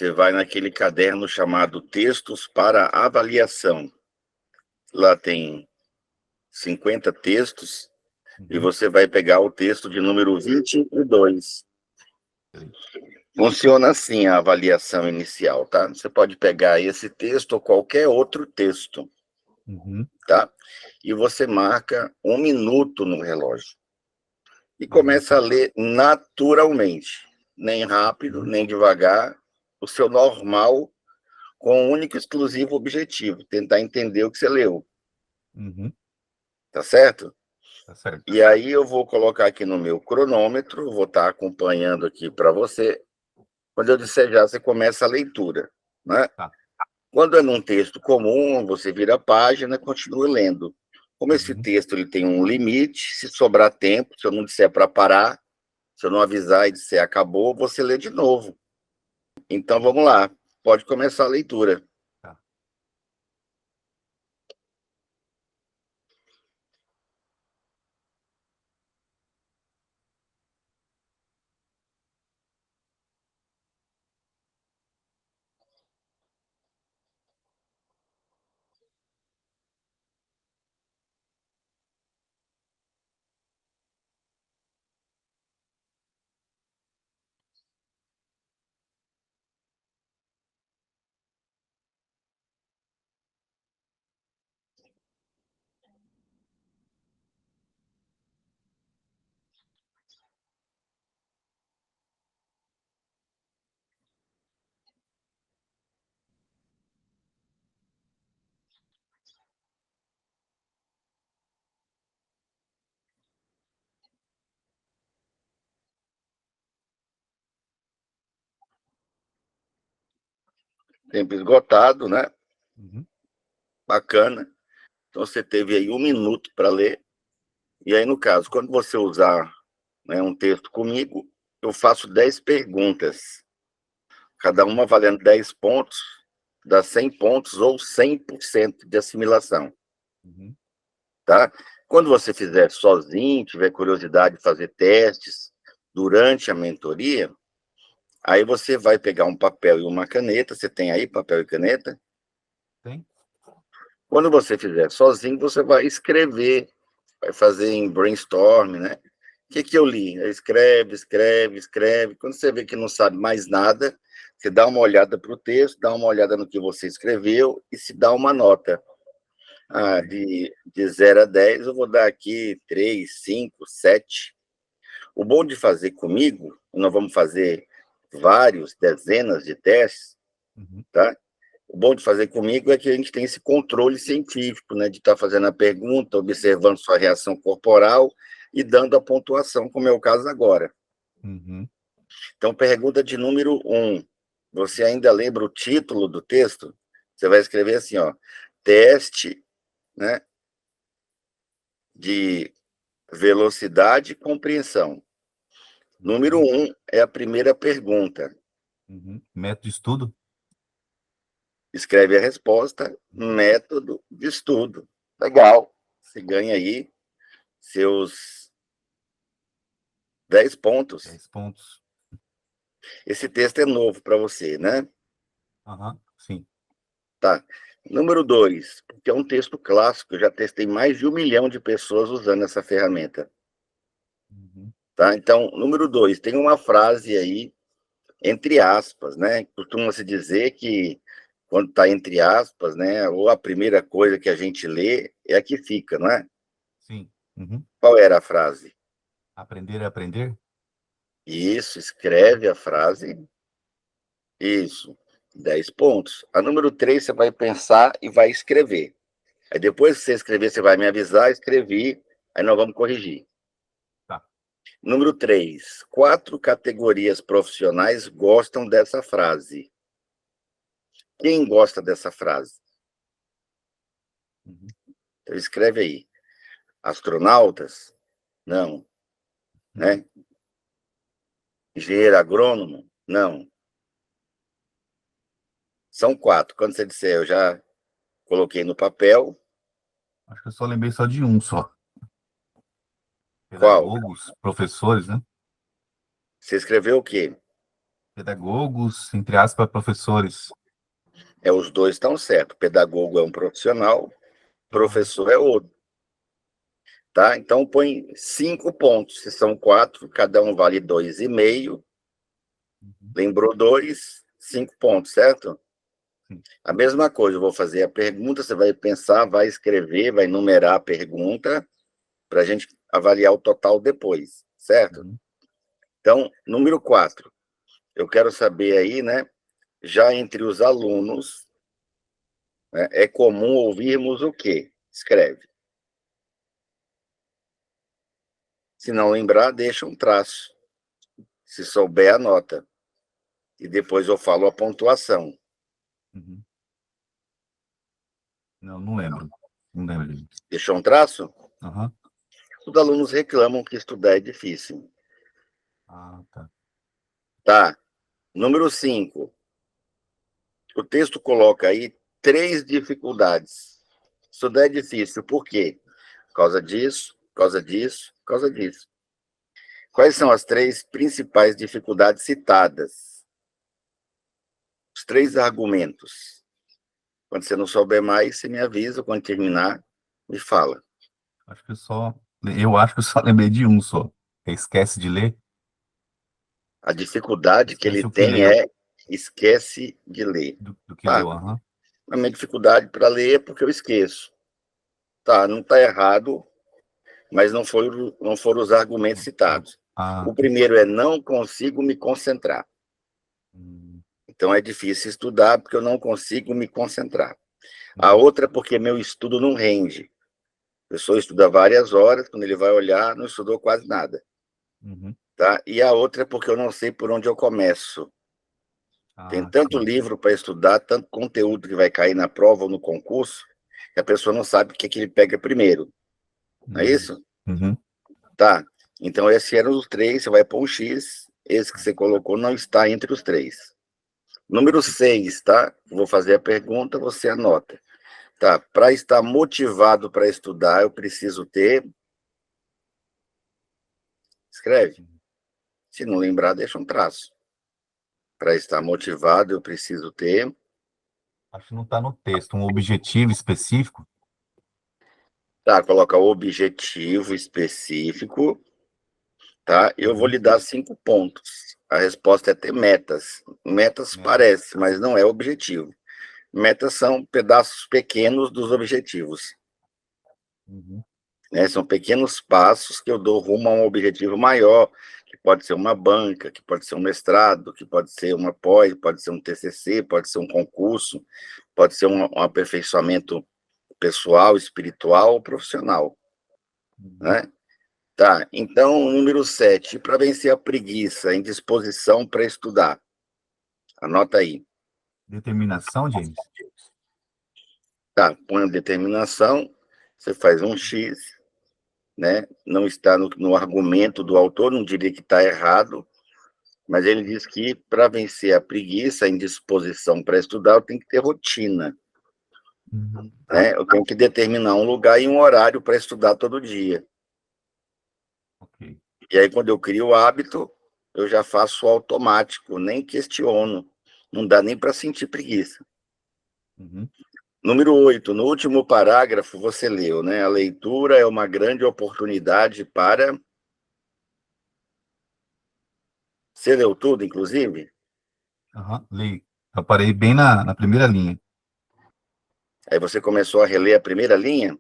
Você vai naquele caderno chamado Textos para Avaliação. Lá tem 50 textos e você vai pegar o texto de número 22. Funciona assim a avaliação inicial, tá? Você pode pegar esse texto ou qualquer outro texto, tá? E você marca 1 minuto no relógio. E começa a ler naturalmente, nem rápido, nem devagar, o seu normal, com um único e exclusivo objetivo, tentar entender o que você leu. Tá certo? Tá certo. E aí eu vou colocar aqui no meu cronômetro, vou estar acompanhando aqui para você. Quando eu disser já, você começa a leitura, né? Tá. Quando é num texto comum, você vira a página e continua lendo. Como esse texto ele tem um limite, se sobrar tempo, se eu não disser para parar, se eu não avisar e disser acabou, você lê de novo. Então vamos lá, pode começar a leitura. Tá. Tempo esgotado, né? Bacana. Então você teve aí 1 minuto para ler. E aí, no caso, quando você usar, né, um texto comigo, eu faço 10 perguntas. Cada uma valendo 10 pontos, dá 100 pontos ou 100% de assimilação. Tá? Quando você fizer sozinho, tiver curiosidade de fazer testes durante a mentoria, aí você vai pegar um papel e uma caneta. Você tem aí papel e caneta? Tem. Quando você fizer sozinho, você vai escrever, vai fazer em brainstorm, né? O que eu li? Escreve, escreve, escreve. Quando você vê que não sabe mais nada, você dá uma olhada para o texto, dá uma olhada no que você escreveu e se dá uma nota. De 0 a 10, eu vou dar aqui 3, 5, 7. O bom de fazer comigo, nós vamos fazer vários, dezenas de testes, tá? O bom de fazer comigo é que a gente tem esse controle científico, né, de estar fazendo a pergunta, observando sua reação corporal e dando a pontuação, como é o caso agora. Então, pergunta de número 1. Você ainda lembra o título do texto? Você vai escrever assim, ó, teste, né, de velocidade e compreensão. Número 1 é a primeira pergunta. Método de estudo? Escreve a resposta, método de estudo. Legal. Você ganha aí seus 10 pontos. 10 pontos. Esse texto é novo para você, né? Sim. Tá. Número 2, porque é um texto clássico, eu já testei mais de 1 milhão de pessoas usando essa ferramenta. Tá? Então, número 2, tem uma frase aí, entre aspas, né? Costuma-se dizer que quando está entre aspas, né? Ou a primeira coisa que a gente lê é a que fica, não é? Sim. Qual era a frase? Aprender é aprender? Isso, escreve a frase. Isso, 10 pontos. A número 3 você vai pensar e vai escrever. Aí depois que você escrever, você vai me avisar, escrevi, aí nós vamos corrigir. Tá. Número 3, 4 categorias profissionais gostam dessa frase. Quem gosta dessa frase? Então escreve aí. Astronautas? Não. Né? Engenheiro agrônomo? Não. São 4. Quando você disser, eu já coloquei no papel. Acho que eu só lembrei só de um só. Qual? Pedagogos, professores, né? Você escreveu o quê? Pedagogos, entre aspas, professores. Os dois estão certos. Pedagogo é um profissional, professor é outro. Tá? Então, põe 5 pontos. Se são 4, cada um vale 2,5. Lembrou 2, 5 pontos, certo? Sim. A mesma coisa, eu vou fazer a pergunta, você vai pensar, vai escrever, vai numerar a pergunta, para a gente avaliar o total depois, certo? Então, número 4, eu quero saber aí, né, já entre os alunos, né, é comum ouvirmos o quê? Escreve. Se não lembrar, deixa um traço. Se souber, anota. E depois eu falo a pontuação. Não, não lembro. Não lembro disso. Deixou um traço? Aham. Os alunos reclamam que estudar é difícil. Ah, tá. Tá. Número 5. O texto coloca aí 3 dificuldades. Estudar é difícil. Por quê? Por causa disso, por causa disso, por causa disso. Quais são as 3 principais dificuldades citadas? Os 3 argumentos. Quando você não souber mais, você me avisa. Quando terminar, me fala. Eu acho que eu só lembrei de um só. Esquece de ler? A dificuldade que ele Esquece o que tem leu. é esquece de ler. Do que Tá? leu, aham. A minha dificuldade para ler é porque eu esqueço. Tá, não está errado, mas não foram os argumentos citados. Ah, O primeiro é não consigo me concentrar. Então é difícil estudar porque eu não consigo me concentrar. A outra é porque meu estudo não rende. A pessoa estuda várias horas, quando ele vai olhar, não estudou quase nada. Tá? E a outra é porque eu não sei por onde eu começo. Tem tanto sim. livro para estudar, tanto conteúdo que vai cair na prova ou no concurso, que a pessoa não sabe o que ele pega primeiro. Não é isso? Uhum. Tá. Então, esses eram os 3, você vai pôr um X, esse que você colocou não está entre os 3. Número 6, tá? Vou fazer a pergunta, você anota. Tá, para estar motivado para estudar, eu preciso ter... Escreve. Se não lembrar, deixa um traço. Para estar motivado, eu preciso ter... Acho que não está no texto. Um objetivo específico? Tá, coloca objetivo específico, tá? Eu vou lhe dar 5 pontos. A resposta é ter metas. Metas parece, mas não é objetivo. Metas são pedaços pequenos dos objetivos. Né? São pequenos passos que eu dou rumo a um objetivo maior, que pode ser uma banca, que pode ser um mestrado, que pode ser uma pós, pode ser um TCC, pode ser um concurso, pode ser um aperfeiçoamento pessoal, espiritual ou profissional. Né? Tá, então, número 7, para vencer a preguiça, a indisposição para estudar. Anota aí. Determinação, James? Tá, põe a determinação, você faz um X, né? Não está no argumento do autor, não diria que está errado, mas ele diz que para vencer a preguiça, a indisposição para estudar, eu tenho que ter rotina. Né? Eu tenho que determinar um lugar e um horário para estudar todo dia. Ok. E aí, quando eu crio o hábito, eu já faço automático, nem questiono. Não dá nem para sentir preguiça. Número 8, no último parágrafo você leu, né? A leitura é uma grande oportunidade para... Você leu tudo, inclusive? Li. Eu parei bem na primeira linha. Aí você começou a reler a primeira linha?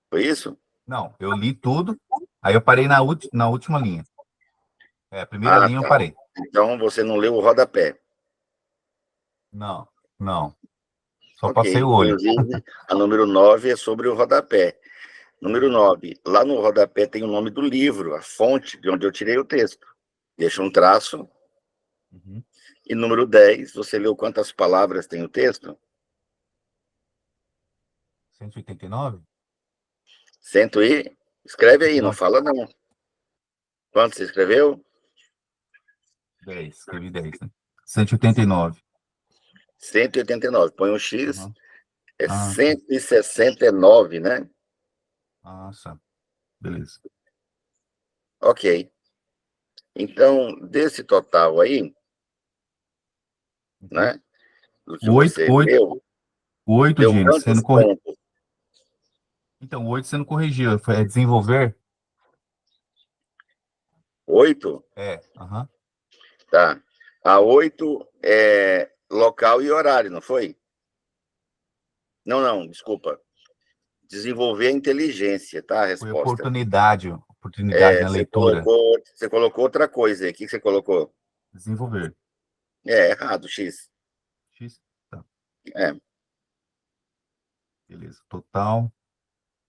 Foi isso? Não, eu li tudo, aí eu parei na última linha. A primeira linha eu Tá. parei. Então você não leu o rodapé. Não, não. Só Ok. passei o olho. Inclusive, a número 9 é sobre o rodapé. Número 9, lá no rodapé tem o nome do livro, a fonte de onde eu tirei o texto. Deixa um traço. E número 10, você leu quantas palavras tem o texto? 189? Cento e... Escreve aí, não 189. fala não. Quanto você escreveu? 10, escrevi 10, né? 189. 189. Põe um X, é Tá. 169, né? Nossa, beleza. Ok. Então, desse total aí, né, do que Oito, você oito, leu, oito, deu James. Você quantos não corre... pontos? Então, oito você não corrigiu. É desenvolver? 8? Aham. Tá. A 8 é local e horário, não foi? Não, não, desculpa. Desenvolver a inteligência, tá? A Foi resposta. oportunidade na leitura. Você colocou outra coisa aí. O que você colocou? Desenvolver. É errado, X. X. Tá, É, beleza. Total,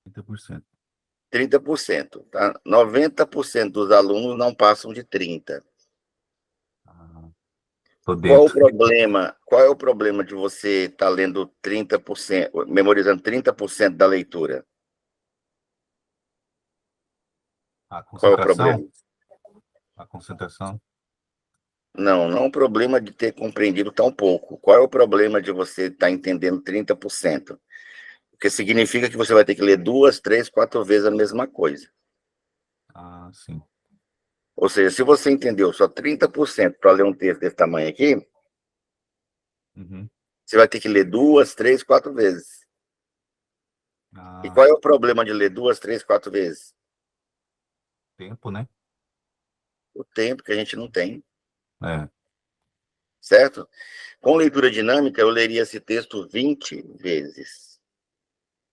30%. 30%, tá? 90% dos alunos não passam de 30. Ah, tô dentro. Qual é o problema de você estar lendo 30%, memorizando 30% da leitura? A Qual é o concentração? problema? A concentração? Não, não é um problema de ter compreendido tão pouco. Qual é o problema de você estar entendendo 30%? Porque significa que você vai ter que ler 2, 3, 4 vezes a mesma coisa. Ah, sim. Ou seja, se você entendeu só 30% para ler um texto desse tamanho aqui, Uhum. você vai ter que ler 2, 3, 4 vezes. E Ah, qual é o problema de ler 2, 3, 4 vezes? tempo, né? O tempo que a gente não tem, É. certo? Com leitura dinâmica, eu leria esse texto 20 vezes.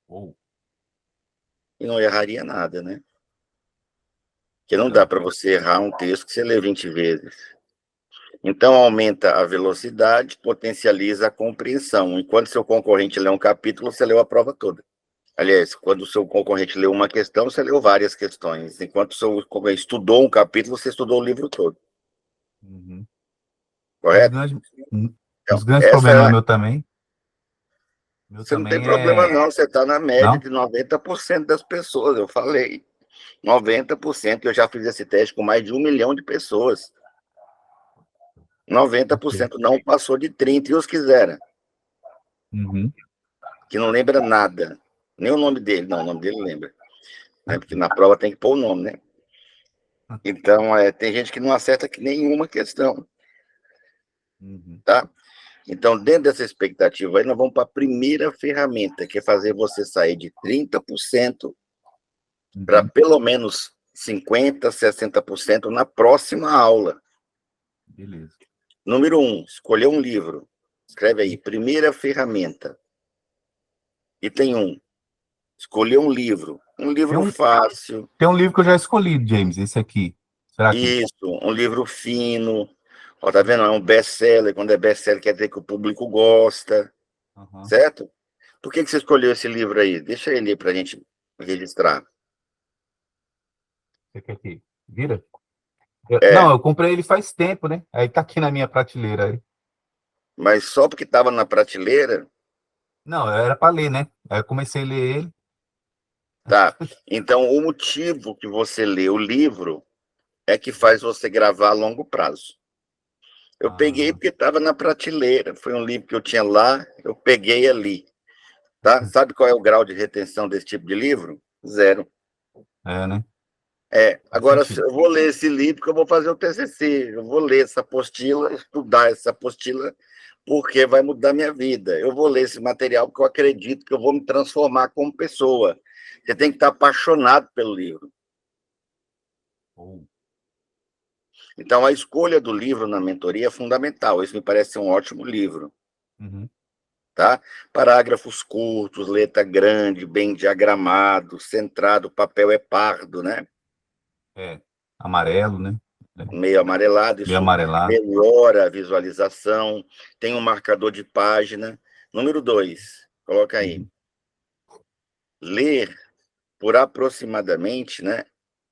Ou, E não erraria nada, né? Porque não dá verdade. para você errar um texto que você lê 20 vezes. Então, aumenta a velocidade, potencializa a compreensão. Enquanto seu concorrente lê um capítulo, você leu a prova toda. Aliás, quando o seu concorrente leu uma questão, você leu várias questões. Enquanto o seu concorrente estudou um capítulo, você estudou o livro todo. Uhum. Um dos Correto? grandes, um Então, dos grandes essa problemas é. meu também. Meu Você não tem também problema, é. não. Você está na média Não? de 90% das pessoas. Eu falei. 90%. Eu já fiz esse teste com mais de 1 milhão de pessoas. noventa por Ok. cento não passou de 30%. E os quiseram, Uhum. que não lembra nada. Nem o nome dele. Não, o nome dele lembra. Né? Porque na prova tem que pôr o nome, né? Então, tem gente que não acerta nenhuma questão. Uhum. Tá? Então, dentro dessa expectativa aí, nós vamos para a primeira ferramenta, que é fazer você sair de 30% para Uhum. pelo menos 50%, 60% na próxima aula. Beleza. Número 1, escolher um livro. Escreve aí, primeira ferramenta. Item 1, escolher um livro. Um Tem livro um, fácil, tem um livro que eu já escolhi, James, esse aqui. Será que. isso, um livro fino. Ó, tá vendo? É um best-seller. Quando é best-seller, quer dizer que o público gosta, Aham. certo? Por que você escolheu esse livro aí? Deixa ele aí para a gente registrar. Você quer que vira? Não, É, eu comprei ele faz tempo, né? Aí tá aqui na minha prateleira aí. mas só porque estava na prateleira, Não, era para ler, né? Aí eu comecei a ler ele. tá? Então, o motivo que você lê o livro é que faz você gravar a longo prazo. Eu peguei Ah, porque estava na prateleira, foi um livro que eu tinha lá, eu peguei ali, tá? Sabe qual é o grau de retenção desse tipo de livro? Zero. né? Faz Agora sentido. eu vou ler esse livro porque eu vou fazer o TCC, eu vou ler essa apostila, estudar essa apostila, porque vai mudar minha vida. Eu vou ler esse material porque eu acredito que eu vou me transformar como pessoa. Você tem que estar apaixonado pelo livro. Ou, Então, a escolha do livro na mentoria é fundamental. Isso me parece ser um ótimo livro. uhum. Tá? Parágrafos curtos, letra grande, bem diagramado, centrado, o papel é pardo, né? É, amarelo, né? É, Meio amarelado, meio isso amarelado. melhora a visualização, tem um marcador de página. Número 2, coloca aí, Uhum. ler por aproximadamente, né,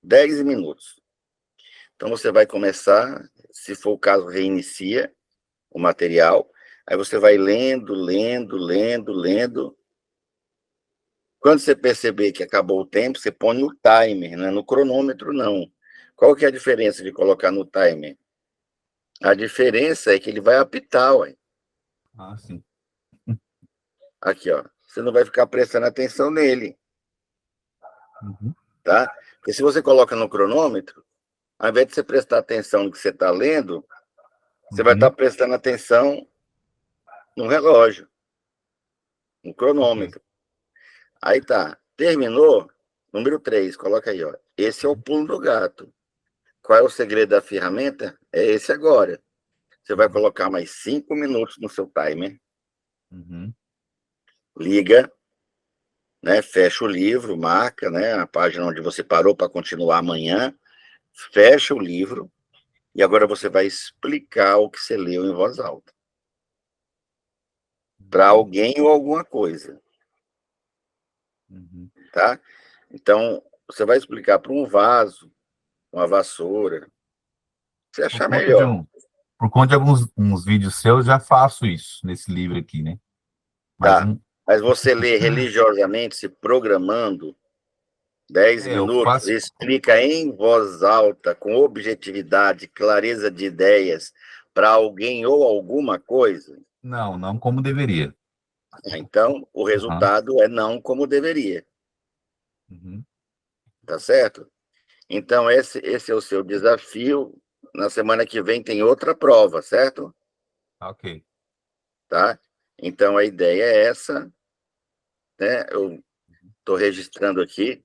10 minutos. Então, você vai começar, se for o caso, reinicia o material, aí você vai lendo, lendo, lendo, lendo. Quando você perceber que acabou o tempo, você põe no timer, não é no cronômetro, não. Qual que é a diferença de colocar no timer? A diferença é que ele vai apitar, ué. Ah, sim. Aqui, ó. Você não vai ficar prestando atenção nele, Uhum. tá? Porque se você coloca no cronômetro, ao invés de você prestar atenção no que você está lendo, você vai estar prestando atenção no relógio, no Ok. cronômetro. Aí tá, terminou, número 3, coloca aí, ó. Esse é o pulo do gato. Qual é o segredo da ferramenta? É esse agora. Você vai colocar mais 5 minutos no seu timer, Uhum. liga, né, fecha o livro, marca, né, a página onde você parou para continuar amanhã, fecha o livro e agora você vai explicar o que você leu em voz alta para Uhum. alguém ou alguma coisa, Uhum. tá? Então, você vai explicar para um vaso, uma vassoura, você Por achar conta de melhor. um, por conta de alguns uns vídeos seus, já faço isso nesse livro aqui, né? Mas Tá, um, mas você lê religiosamente, se programando, 10 eu minutos, faço, explica em voz alta, com objetividade, clareza de ideias, para alguém ou alguma coisa, não como deveria. então o Aham. resultado é não como deveria, Uhum. tá certo? Então esse é o seu desafio. Na semana que vem tem outra prova, certo? Ok. Tá? Então a ideia é essa, né? Eu estou registrando aqui.